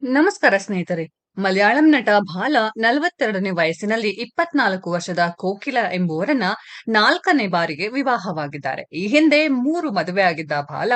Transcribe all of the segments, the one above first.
ನಮಸ್ಕಾರ ಸ್ನೇಹಿತರೆ. ಮಲಯಾಳಂ ನಟ ಬಾಲ 42ನೇ ವಯಸ್ಸಿನಲ್ಲಿ 24 ವರ್ಷದ ಕೋಕಿಲ ಎಂಬುವರನ್ನ 4ನೇ ಬಾರಿಗೆ ವಿವಾಹವಾಗಿದ್ದಾರೆ. ಈ ಹಿಂದೆ 3 ಮದುವೆಯಾಗಿದ್ದ ಬಾಲ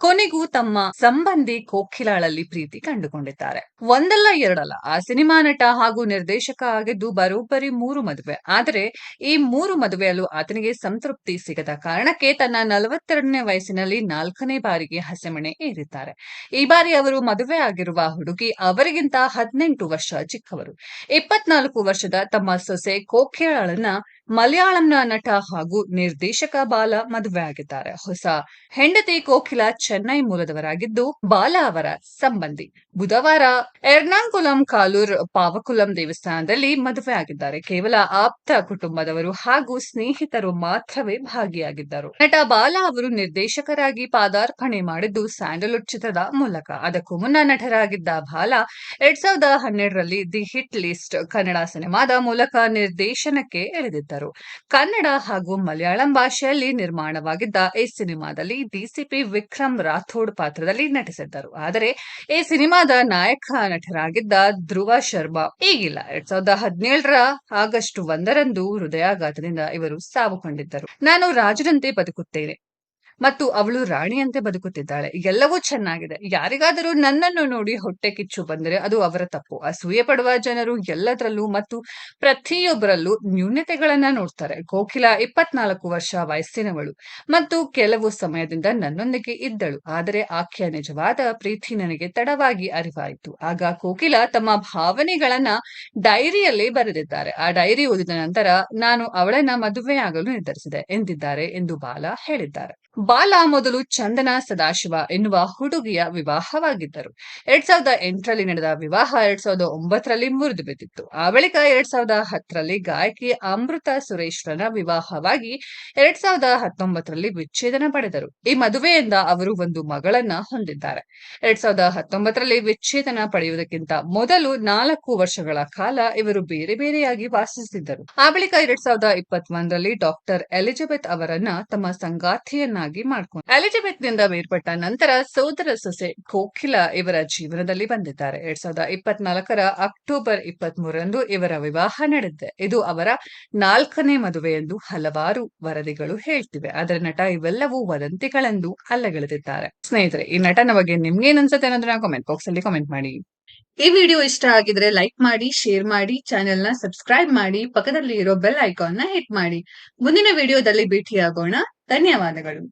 ಕೊನೆಗೂ ತಮ್ಮ ಸಂಬಂಧಿ ಕೋಕಿಲಾಳಲ್ಲಿ ಪ್ರೀತಿ ಕಂಡುಕೊಂಡಿದ್ದಾರೆ. ಒಂದಲ್ಲ ಎರಡಲ್ಲ, ಆ ಸಿನಿಮಾ ನಟ ಹಾಗೂ ನಿರ್ದೇಶಕ ಆಗಿದ್ದು ಬರೋಬ್ಬರಿ 3 ಮದುವೆ. ಆದರೆ ಈ 3 ಮದುವೆಯಲ್ಲೂ ಆತನಿಗೆ ಸಂತೃಪ್ತಿ ಸಿಗದ ಕಾರಣಕ್ಕೆ ತನ್ನ 42ನೇ ವಯಸ್ಸಿನಲ್ಲಿ 4ನೇ ಬಾರಿಗೆ ಹಸೆಮಣೆ ಏರಿದ್ದಾರೆ. ಈ ಬಾರಿ ಅವರು ಮದುವೆ ಆಗಿರುವ ಹುಡುಗಿ ಅವರಿಗಿಂತ 18 ವರ್ಷ ಚಿಕ್ಕವರು. 24 ವರ್ಷದ ತಮ್ಮ ಸೊಸೆ ಕೋಕಿಲಾಳನ್ನ ಮಲಯಾಳಂನ ನಟ ಹಾಗೂ ನಿರ್ದೇಶಕ ಬಾಲ ಮದುವೆಯಾಗಿದ್ದಾರೆ. ಹೊಸ ಹೆಂಡತಿ ಕೋಕಿಲಾ ಚೆನ್ನೈ ಮೂಲದವರಾಗಿದ್ದು ಬಾಲ ಅವರ ಸಂಬಂಧಿ. ಬುಧವಾರ ಎರ್ನಾಕುಲಂ ಕಾಲೂರ್ ಪಾವಕುಲಂ ದೇವಸ್ಥಾನದಲ್ಲಿ ಮದುವೆಯಾಗಿದ್ದಾರೆ. ಕೇವಲ ಆಪ್ತ ಕುಟುಂಬದವರು ಹಾಗೂ ಸ್ನೇಹಿತರು ಮಾತ್ರವೇ ಭಾಗಿಯಾಗಿದ್ದರು. ನಟ ಬಾಲ ಅವರು ನಿರ್ದೇಶಕರಾಗಿ ಪಾದಾರ್ಪಣೆ ಮಾಡಿದ್ದು ಸ್ಯಾಂಡಲ್ವುಡ್ ಚಿತ್ರದ ಮೂಲಕ. ಅದಕ್ಕೂ ಮುನ್ನ ನಟರಾಗಿದ್ದ ಬಾಲ 2012ರಲ್ಲಿ ದಿ ಹಿಟ್ ಲಿಸ್ಟ್ ಕನ್ನಡ ಸಿನಿಮಾದ ಮೂಲಕ ನಿರ್ದೇಶನಕ್ಕೆ ಇಳಿದಿದ್ದರು. ಕನ್ನಡ ಹಾಗೂ ಮಲಯಾಳಂ ಭಾಷೆಯಲ್ಲಿ ನಿರ್ಮಾಣವಾಗಿದ್ದ ಈ ಸಿನಿಮಾದಲ್ಲಿ ಡಿಸಿಪಿ ವಿಕ್ರಮ್ ರಾಥೋಡ್ ಪಾತ್ರದಲ್ಲಿ ನಟಿಸಿದ್ದರು. ಆದರೆ ಈ ಸಿನಿಮಾದ ನಾಯಕ ನಟರಾಗಿದ್ದ ಧ್ರುವ ಶರ್ಮಾ ಈಗಿಲ್ಲ. 2017ರ ಆಗಸ್ಟ್ 1ರಂದು ಹೃದಯಾಘಾತದಿಂದ ಇವರು ಸಾವು ಕಂಡಿದ್ದರು. ನಾನು ರಾಜನಂತೆ ಬದುಕುತ್ತೇನೆ ಮತ್ತು ಅವಳು ರಾಣಿಯಂತೆ ಬದುಕುತ್ತಿದ್ದಾಳೆ. ಎಲ್ಲವೂ ಚೆನ್ನಾಗಿದೆ. ಯಾರಿಗಾದರೂ ನನ್ನನ್ನು ನೋಡಿ ಹೊಟ್ಟೆ ಕಿಚ್ಚು ಬಂದರೆ ಅದು ಅವರ ತಪ್ಪು. ಅಸೂಯೆ ಪಡುವ ಜನರು ಎಲ್ಲದರಲ್ಲೂ ಮತ್ತು ಪ್ರತಿಯೊಬ್ಬರಲ್ಲೂ ನ್ಯೂನತೆಗಳನ್ನ ನೋಡ್ತಾರೆ. ಕೋಕಿಲಾ 24 ವರ್ಷ ವಯಸ್ಸಿನವಳು ಮತ್ತು ಕೆಲವು ಸಮಯದಿಂದ ನನ್ನೊಂದಿಗೆ ಇದ್ದಳು. ಆದರೆ ಆಕೆಯ ನಿಜವಾದ ಪ್ರೀತಿ ನನಗೆ ತಡವಾಗಿ ಅರಿವಾಯಿತು. ಆಗ ಕೋಕಿಲಾ ತಮ್ಮ ಭಾವನೆಗಳನ್ನ ಡೈರಿಯಲ್ಲಿ ಬರೆದಿದ್ದಾರೆ. ಆ ಡೈರಿ ಓದಿದ ನಂತರ ನಾನು ಅವಳನ್ನ ಮದುವೆಯಾಗಲು ನಿರ್ಧರಿಸಿದೆ ಎಂದಿದ್ದಾರೆ ಎಂದು ಬಾಲ ಹೇಳಿದ್ದಾರೆ. ಬಾಲ ಮೊದಲು ಚಂದನ ಸದಾಶಿವ ಎನ್ನುವ ಹುಡುಗಿಯ ವಿವಾಹವಾಗಿದ್ದರು. 2008ರಲ್ಲಿ ನಡೆದ ವಿವಾಹ 2009ರಲ್ಲಿ ಮುರಿದು ಬಿದ್ದಿತ್ತು. ಆ ಬಳಿಕ 2010ರಲ್ಲಿ ಗಾಯಕಿ ಅಮೃತ ಸುರೇಶ್ರನ್ನ ವಿವಾಹವಾಗಿ 2019ರಲ್ಲಿ ವಿಚ್ಛೇದನ ಪಡೆದರು. ಈ ಮದುವೆಯಿಂದ ಅವರು ಒಂದು ಮಗಳನ್ನ ಹೊಂದಿದ್ದಾರೆ. 2019ರಲ್ಲಿ ವಿಚ್ಛೇದನ ಪಡೆಯುವುದಕ್ಕಿಂತ ಮೊದಲು 4 ವರ್ಷಗಳ ಕಾಲ ಇವರು ಬೇರೆ ಬೇರೆಯಾಗಿ ವಾಸಿಸುತ್ತಿದ್ದರು. ಆ ಬಳಿಕ 2021ರಲ್ಲಿ ಡಾಕ್ಟರ್ ಎಲಿಜಬೆತ್ ಅವರನ್ನ ತಮ್ಮ ಸಂಗಾತಿಯನ್ನಾಗಿ ಮಾಡಿಕೊಂಡರು. ಎಲಿಜಬೆತ್ ನಿಂದ ಬೇರ್ಪಟ್ಟ ನಂತರ ಸೋದರ ಸೊಸೆ ಕೋಕಿಲಾ ಇವರ ಜೀವನದಲ್ಲಿ ಬಂದಿದ್ದಾರೆ. 2024ರ ಅಕ್ಟೋಬರ್ 23ರಂದು ಇವರ ವಿವಾಹ ನಡೆದಿದೆ. ಇದು ಅವರ 4ನೇ ಮದುವೆ ಎಂದು ಹಲವಾರು ವರದಿಗಳು ಹೇಳ್ತಿವೆ. ಆದರೆ ನಟ ಇವೆಲ್ಲವೂ ವದಂತಿಗಳೆಂದು ಅಲ್ಲಗಳೆದಿದ್ದಾರೆ. ಸ್ನೇಹಿತರೆ, ಈ ನಟನ ಬಗ್ಗೆ ನಿಮ್ಗೇನ್ ಅನ್ಸುತ್ತೆ ಅನ್ನೋದನ್ನ ಕಾಮೆಂಟ್ ಬಾಕ್ಸ್ ಅಲ್ಲಿ ಕಾಮೆಂಟ್ ಮಾಡಿ. ಈ ವಿಡಿಯೋ ಇಷ್ಟ ಆಗಿದ್ರೆ ಲೈಕ್ ಮಾಡಿ, ಶೇರ್ ಮಾಡಿ, ಚಾನೆಲ್ ನ ಸಬ್ಸ್ಕ್ರೈಬ್ ಮಾಡಿ, ಪಕ್ಕದಲ್ಲಿ ಇರೋ ಬೆಲ್ ಐಕಾನ್ ನ ಹಿಟ್ ಮಾಡಿ. ಮುಂದಿನ ವಿಡಿಯೋದಲ್ಲಿ ಭೇಟಿಯಾಗೋಣ. ಧನ್ಯವಾದಗಳು.